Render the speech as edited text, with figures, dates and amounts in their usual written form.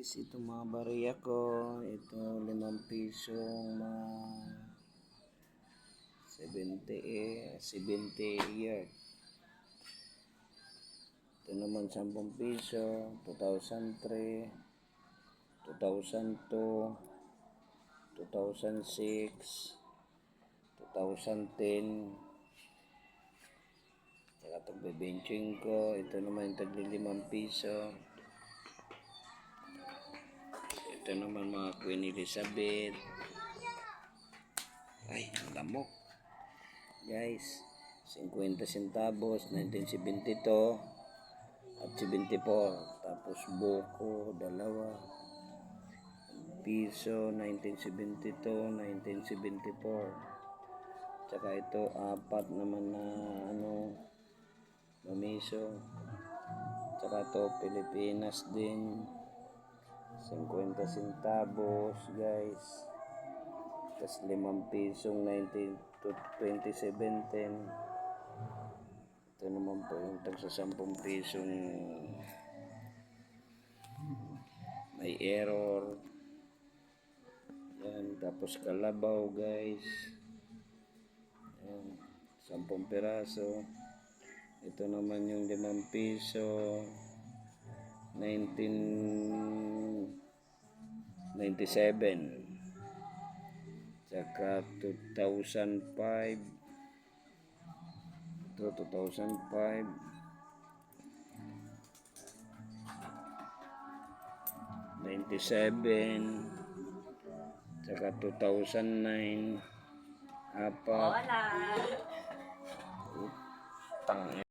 Guys, ito mga bariya ko. Ito 5 pisong mga 70 year. Ito naman 10 piso, 2003, 2002, 2006, 2010. Saka tagbe-benching ko. Ito naman yung tagli 5 piso. Ito naman mga Queen Elizabeth. Ay, ang lamok. Guys, 50 centavos, 1972 at 74. Tapos buko, 2 piso, 1972, 1974. Tsaka ito, 4 naman na mamiso. Tsaka ito, Pilipinas din. 50 centavos, guys. Tapos 5 pisong 2017. Ito naman po yung tagsa 10 pisong may error. Yan, tapos kalabaw, guys. Yan, 10 piraso. Ito naman yung 5 piso 1997. Tsaka 2005. Ito 2005. 97. Tsaka 2009. Apat. Hola. Utang.